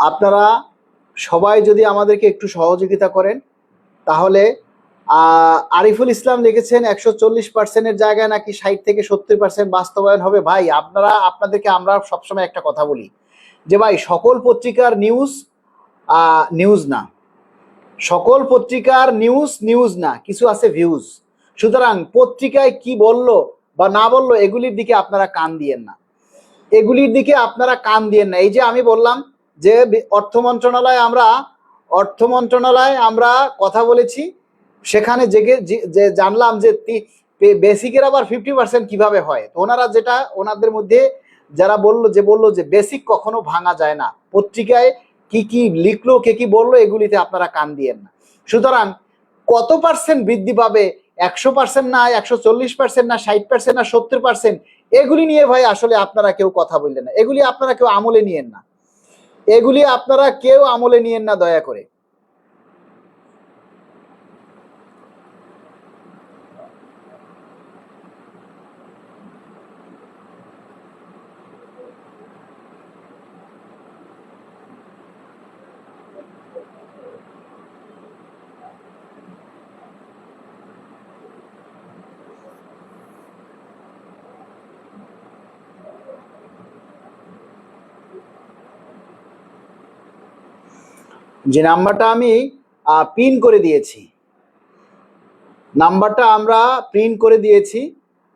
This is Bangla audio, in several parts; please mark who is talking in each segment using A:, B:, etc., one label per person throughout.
A: আপনারা সবাই যদি আমাদেরকে একটু সহযোগিতা করেন তাহলে আরিফুল ইসলাম লিখেছেন 140%-এর জায়গায় নাকি 60 থেকে 70% বাস্তবায়ন হবে। ভাই আপনাদেরকে আমরা সবসময় একটা কথা বলি যে ভাই সকল পত্রিকার নিউজ না, সকল পত্রিকার নিউজ না, কিছু আছে ভিউজ। সুতরাং পত্রিকায় কি বললো বা না বললো এগুলির দিকে আপনারা কান দিয়েন না, এগুলির দিকে আপনারা কান দিয়েন না। এই যে আমি বললাম যে অর্থ মন্ত্রণালয়ে আমরা কথা বলেছি, সেখানে যে জানলাম যে বেসিকের আবার 50% কিভাবে হয়। তো ওনাদের মধ্যে যারা বললো যে বেসিক কখনো ভাঙা যায় না, পত্রিকায় কি কি লিখলো কে কি বললো এগুলিতে আপনারা কান দিয়েন না। সুতরাং কত পার্সেন্ট বৃদ্ধি পাবে, 100% না, 140% না, 60% না, 70%, এগুলি নিয়ে ভাই আসলে আপনারা কেউ কথা বললেন না, এগুলি আপনারা কেউ আমলে নিয়েন না, এগুলি আপনারা কেউ আমলে নিয়েন না দয়া করে। যে নাম্বারটা আমি পিন করে দিয়েছি, নাম্বারটা আমরা প্রিন্ট করে দিয়েছি,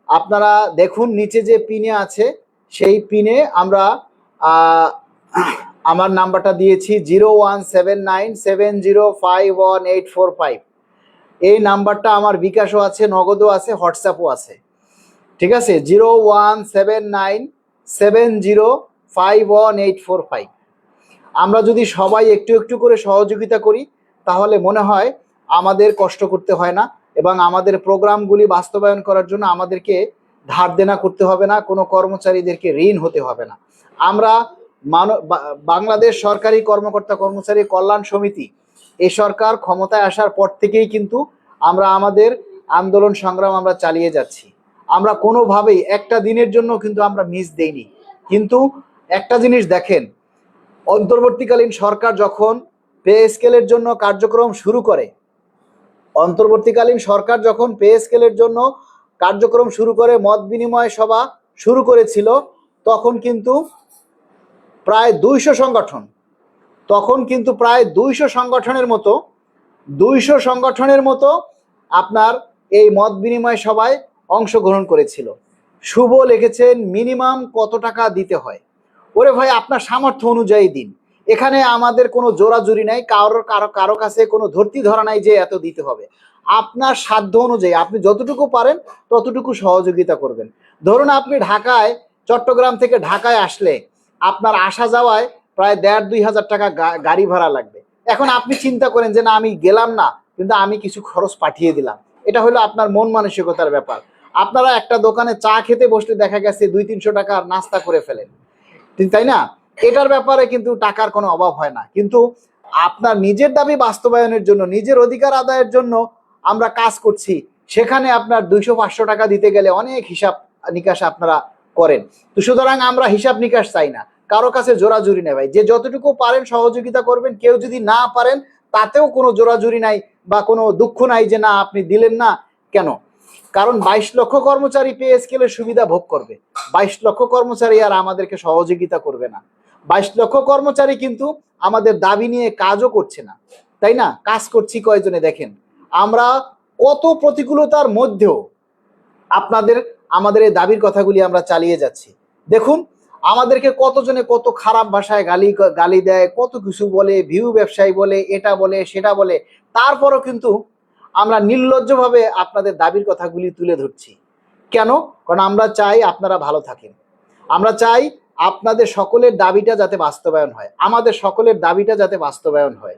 A: আপনারা দেখুন নিচে যে পিনে আছে সেই পিনে আমরা আমার নাম্বারটা দিয়েছি 0179705185। এই নাম্বারটা আমার বিকাশও আছে, নগদও আছে, হোয়াটসঅ্যাপও আছে, ঠিক আছে। 0179705185। আমরা যদি সবাই একটু একটু করে সহযোগিতা করি তাহলে মনে হয় আমাদের কষ্ট করতে হয় না এবং আমাদের প্রোগ্রামগুলি বাস্তবায়ন করার জন্য আমাদেরকে ধার দেনা করতে হবে না, কোনো কর্মচারীদেরকে ঋণ হতে হবে না। আমরা বাংলাদেশ সরকারি কর্মকর্তা কর্মচারী কল্যাণ সমিতি, এই সরকার ক্ষমতায় আসার পর থেকেই কিন্তু আমরা আমাদের আন্দোলন সংগ্রাম আমরা চালিয়ে যাচ্ছি। আমরা কোনোভাবেই একটা দিনের জন্য কিন্তু আমরা মিস দেইনি। কিন্তু একটা জিনিস দেখেন, অন্তর্বর্তীকালীন সরকার যখন পে স্কেলের জন্য কার্যক্রম শুরু করে, মত বিনিময় সভা শুরু করেছিল, তখন কিন্তু প্রায় 200 সংগঠনের মতো আপনার এই মত বিনিময় সভায় অংশগ্রহণ করেছিল। শুভ লিখেছেন মিনিমাম কত টাকা দিতে হয়। ওরে ভাই, আপনার সামর্থ্য অনুযায়ী দিন, এখানে আমাদের কোনো জোরাজুরি নাই, কারো কাছে কোনো ধরতি ধরা নাই যে এত দিতে হবে। আপনার সাধ্য অনুযায়ী আপনি যতটুকু পারেন ততটুকু সহযোগিতা করবেন। ধরুন আপনি চট্টগ্রাম থেকে ঢাকায় আসলে আপনার আসা যাওয়ায় প্রায় 1,500-2 হাজার টাকা গাড়ি ভাড়া লাগবে। এখন আপনি চিন্তা করেন যে না, আমি গেলাম না কিন্তু আমি কিছু খরচ পাঠিয়ে দিলাম, এটা হলো আপনার মন মানসিকতার ব্যাপার। আপনারা একটা দোকানে চা খেতে বসলে দেখা গেছে 200-300 টাকার নাস্তা করে ফেলেন, তাই না? এটার ব্যাপারে কিন্তু টাকার কোনো অভাব হয় না। কিন্তু আপনার নিজের দাবি বাস্তবায়নের জন্য, নিজের অধিকার আদায়ের জন্য আমরা কাজ করছি, সেখানে আপনার 200-500 টাকা দিতে গেলে অনেক হিসাব নিকাশ আপনারা করেন। তো সুতরাং আমরা হিসাব নিকাশ চাই না, কারো কাছে জোরাজুরি নেই ভাই। যে যতটুকু পারেন সহযোগিতা করবেন, কেউ যদি না পারেন তাতেও কোনো জোরাজুরি নাই বা কোনো দুঃখ নাই যে না আপনি দিলেন না কেন। কারণ 22 লক্ষ কর্মচারী পে স্কেলের সুবিধা ভোগ করবে, 22 লক্ষ কর্মচারী আর আমাদেরকে সহযোগিতা করবে না। 22 লক্ষ কর্মচারী কিন্তু আমাদের দাবি নিয়ে কাজও করছে না, তাই না? কাজ করছি কয়জনে দেখেন। আমরা কত প্রতিকূলতার মধ্যেও আমাদের এই দাবির কথাগুলি আমরা চালিয়ে যাচ্ছি। দেখুন আমাদেরকে কতজনে কত খারাপ ভাষায় গালি দেয়, কত কিছু বলে, ভিউ ব্যবসায়ী বলে, এটা বলে সেটা বলে, তারপরও কিন্তু আমরা নির্লজ্জভাবে আপনাদের দাবির কথাগুলি তুলে ধরছি। কেন? কারণ আমরা চাই আপনারা ভালো থাকেন, আমরা চাই আপনাদের সকলের দাবিটা যাতে বাস্তবায়ন হয়, আমাদের সকলের দাবিটা যাতে বাস্তবায়ন হয়,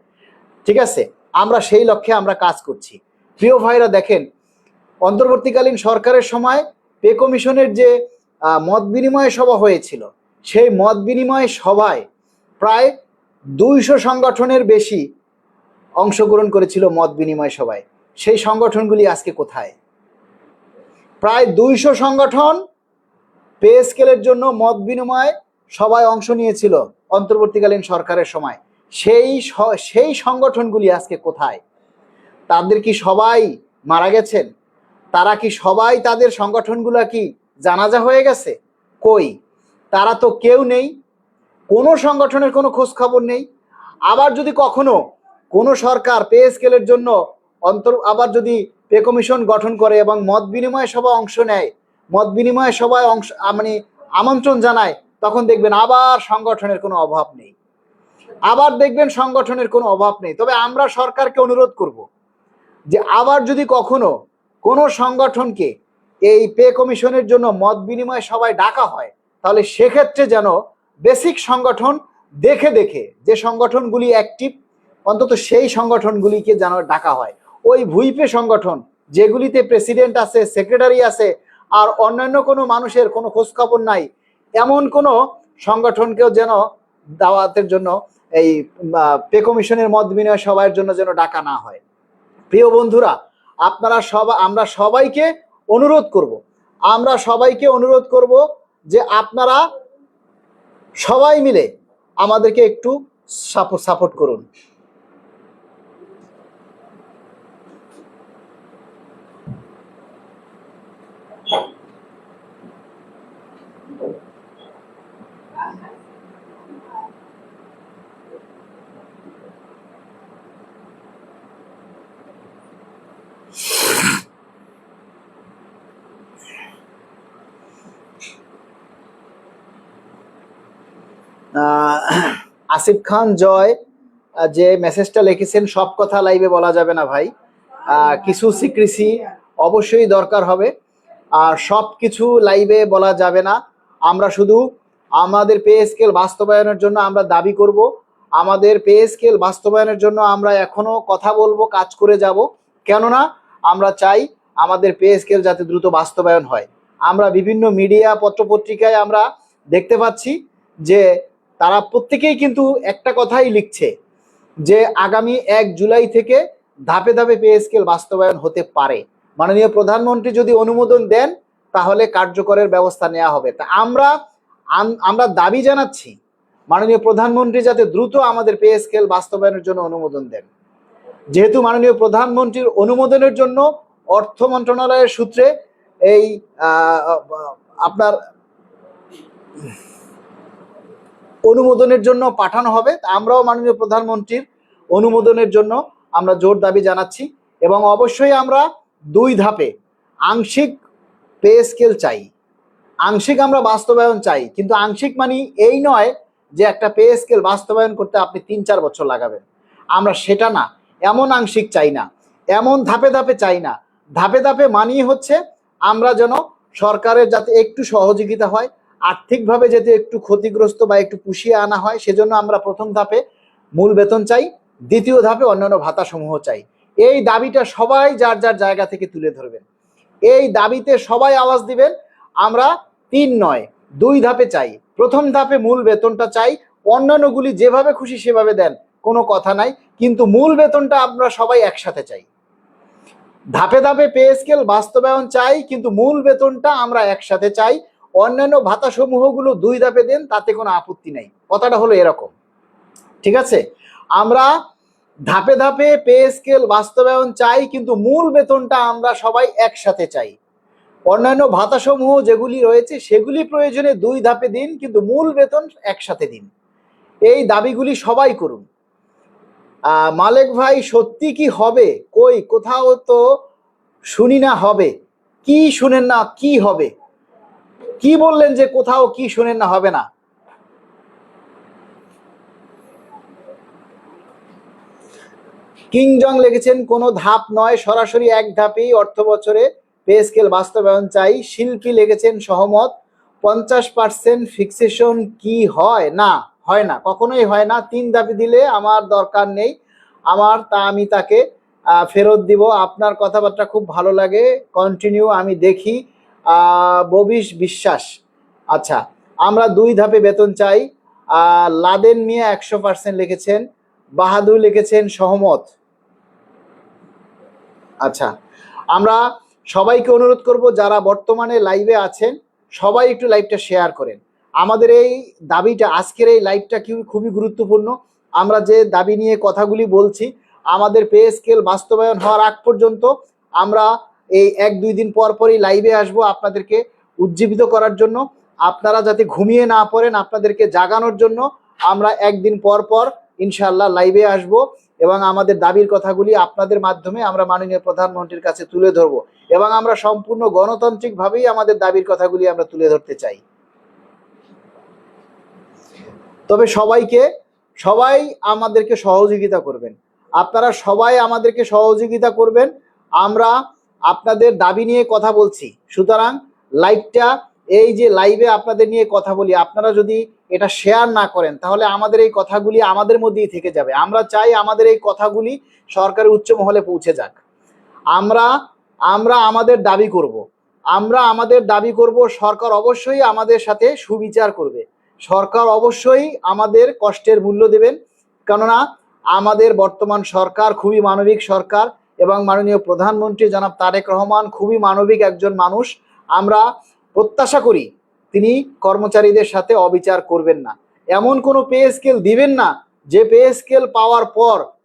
A: ঠিক আছে? আমরা সেই লক্ষ্যে আমরা কাজ করছি। প্রিয় ভাইরা দেখেন, অন্তর্বর্তীকালীন সরকারের সময় পে কমিশনের যে মত বিনিময় সভা হয়েছিল, সেই মত বিনিময় সভায় প্রায় 200 সংগঠনের বেশি অংশগ্রহণ করেছিল মত বিনিময় সভায়। সেই সংগঠনগুলি আজকে কোথায়? প্রায় 200 সংগঠন পে স্কেলের জন্য মত বিনিময় সবাই অংশ নিয়েছিল অন্তর্বর্তীকালীন সরকারের সময়, সেই সংগঠনগুলি আজকে কোথায়? তাদের কি সবাই মারা গেছেন? তারা কি সবাই, তাদের সংগঠনগুলো কি জানাজা হয়ে গেছে? কই, তারা তো কেউ নেই। কোনো সংগঠনের কোনো খোঁজ খবর নেই। আবার যদি কখনো কোনো সরকার পে স্কেলের জন্য আবার যদি পে কমিশন গঠন করে এবং মত বিনিময় সভা অংশ নেয়, মত বিনিময় সভায় মানে আমন্ত্রণ জানায়, তখন দেখবেন আবার সংগঠনের কোনো অভাব নেই, আবার দেখবেন সংগঠনের কোনো অভাব নেই। তবে আমরা সরকারকে অনুরোধ করব যে আবার যদি কখনো কোনো সংগঠনকে এই পে কমিশনের জন্য মত বিনিময় সভায় ডাকা হয়, তাহলে সেক্ষেত্রে যেন বেসিক সংগঠন দেখে দেখে, যে সংগঠনগুলি অ্যাক্টিভ, অন্তত সেই সংগঠনগুলিকে যেন ডাকা হয়। ওই ভুইপে সংগঠন যেগুলিতে প্রেসিডেন্ট আছে, সেক্রেটারি আছে, আর অন্যান্য কোনো মানুষের কোনো খোঁজখবর নাই, এমন কোনো সংগঠনকেও যেন দাওয়াতের জন্য, এই পে কমিশনের মত বিনিময় সভার জন্য যেন ডাকা না হয়। প্রিয় বন্ধুরা, আমরা সবাইকে অনুরোধ করব যে আপনারা সবাই মিলে আমাদেরকে একটু সাপোর্ট করুন। আসিফ খান জয় যে মেসেজটা লিখেছেন, সব কথা লাইভে বলা যাবে না ভাই, কিছু সিক্রেসি অবশ্যই দরকার হবে, আর সব কিছু লাইভে বলা যাবে না। আমরা শুধু আমাদের পে স্কেল বাস্তবায়নের জন্য আমরা দাবি করব, আমাদের পে স্কেল বাস্তবায়নের জন্য আমরা এখনো কথা বলবো, কাজ করে যাব। কেননা আমরা চাই আমাদের পে স্কেল যাতে দ্রুত বাস্তবায়ন হয়। আমরা বিভিন্ন মিডিয়া পত্রপত্রিকায় আমরা দেখতে পাচ্ছি যে তারা প্রত্যেকেই কিন্তু একটা কথাই লিখছে যে আগামী 1 জুলাই থেকে ধাপে ধাপে পে স্কেল বাস্তবায়ন হতে পারে। মাননীয় প্রধানমন্ত্রী যদি অনুমোদন দেন তাহলে কার্যকরের ব্যবস্থা নেওয়া হবে। তা আমরা দাবি জানাচ্ছি মাননীয় প্রধানমন্ত্রী যাতে দ্রুত আমাদের পে স্কেল বাস্তবায়নের জন্য অনুমোদন দেন। যেহেতু মাননীয় প্রধানমন্ত্রীর অনুমোদনের জন্য অর্থ মন্ত্রণালয়ের সূত্রে এই আপনার অনুমোদনের জন্য পাঠানো হবে, আমরাও মাননীয় প্রধানমন্ত্রীর অনুমোদনের জন্য আমরা জোর দাবি জানাচ্ছি। এবং অবশ্যই আমরা 2 ধাপে আংশিক পে স্কেল চাই, আংশিক আমরা বাস্তবায়ন চাই। কিন্তু আংশিক মানে এই নয় যে একটা পে স্কেল বাস্তবায়ন করতে আপনি 3-4 বছর লাগাবেন, আমরা সেটা না, এমন আংশিক চাই না, এমন ধাপে ধাপে চাই না। ধাপে ধাপে মানিয়ে হচ্ছে আমরা যেন সরকারের যাতে একটু সহযোগিতা হয়, আর্থিকভাবে যাতে একটু ক্ষতিগ্রস্ত বা একটু পুষিয়ে আনা হয়, সেজন্য আমরা প্রথম ধাপে মূল বেতন চাই, দ্বিতীয় ধাপে অন্যান্য ভাতাসমূহ চাই। এই দাবিটা সবাই যার যার জায়গা থেকে তুলে ধরবেন, এই দাবিতে সবাই আওয়াজ দিবেন। আমরা 3 নয় 2 ধাপে চাই। প্রথম ধাপে মূল বেতনটা চাই, অন্যান্যগুলি যেভাবে খুশি সেভাবে দেন, কোনো কথা নাই, কিন্তু মূল বেতনটা আমরা সবাই একসাথে চাই। ধাপে ধাপে পে স্কেল বাস্তবায়ন চাই, কিন্তু মূল বেতনটা আমরা একসাথে চাই। অন্যান্য ভাতা সমূহগুলো 2 ধাপে দেন, তাতে কোনো আপত্তি নাই। কথাটা হলো এরকম, ঠিক আছে? আমরা ধাপে ধাপে পে স্কেল বাস্তবায়ন চাই, কিন্তু মূল বেতনটা আমরা সবাই একসাথে চাই। অন্যান্য ভাতাসমূহ যেগুলি রয়েছে সেগুলি প্রয়োজনে 2 ধাপে দিন, কিন্তু মূল বেতন একসাথে দিন। এই দাবিগুলি সবাই করুন। মালেক ভাই, সত্যি কি হবে? কই, কোথাও তো শুনি না হবে। কি শুনেন না কি হবে? কি বললেন যে কোথাও কি শুনেন না হবে না? কিংজং লিখেছেন কোনো ধাপ নয়, সরাসরি 1 ধাপেই অর্থ বছরে পে স্কেল বাস্তবায়ন চাই। শিল্পী লিখেছেন সহমত। 50% ফিক্সেশন কি হয়? না, হয় না, কখনোই হয় না। 3 ধাপে দিলে আমার দরকার নেই, আমি তাকে ফেরত দিব। আপনার কথাবার্তা খুব ভালো লাগে, কন্টিনিউ, আমি দেখি। ববিশ বিশ্বাস, আচ্ছা, আমরা 2 ধাপে বেতন চাই। লাদেন মিয়া 100% লিখেছেন। বাহাদুর লিখেছেন সহমত। আচ্ছা, আমরা সবাইকে অনুরোধ করব যারা বর্তমানে লাইভে আছেন সবাই একটু লাইভটা শেয়ার করেন। আমাদের এই দাবিটা, আজকের এই লাইভটা খুবই গুরুত্বপূর্ণ। আমরা যে দাবি নিয়ে কথাগুলি বলছি, আমাদের পে স্কেল বাস্তবায়ন হওয়ার আগ পর্যন্ত আমরা এই 1-2 দিন পর পরই লাইভে আসব আপনাদেরকে উজ্জীবিত করার জন্য। আপনারা যাতে ঘুমিয়ে না পড়েন, আপনাদেরকে জাগানোর জন্য আমরা একদিন পর পর ইনশাআল্লাহ লাইভে আসব এবং আমাদের দাবির কথাগুলি আপনাদের মাধ্যমে আমরা মাননীয় প্রধানমন্ত্রীর কাছে তুলে ধরব এবং আমরা সম্পূর্ণ গণতান্ত্রিকভাবেই আমাদের দাবির কথাগুলি আমরা তুলে ধরতে চাই। তবে সবাই আমাদেরকে সহযোগিতা করবেন, আপনারা সবাই আমাদেরকে সহযোগিতা করবেন। আমরা আপনাদের দাবি নিয়ে কথা বলছি, সুতরাং লাইভটা, এই যে লাইভে আপনাদের নিয়ে কথা বলি, আপনারা যদি এটা শেয়ার না করেন তাহলে আমাদের এই কথাগুলি আমাদের মধ্যেই থেকে যাবে। আমরা চাই আমাদের এই কথাগুলি সরকারের উচ্চ মহলে পৌঁছে যাক। আমরা আমাদের দাবি করব, সরকার অবশ্যই আমাদের সাথে সুবিচার করবে, সরকার অবশ্যই আমাদের কষ্টের মূল্য দেবেন। কেননা আমাদের বর্তমান সরকার খুবই মানবিক সরকার এবং মাননীয় প্রধানমন্ত্রী জনাব তারেক রহমান খুবই মানবিক একজন মানুষ। আমরা প্রত্যাশা করি তিনি কর্মচারীদের সাথে অবিচার করবেন না, এমন কোনো পে স্কেল দিবেন না যে পে স্কেল পাওয়ার পর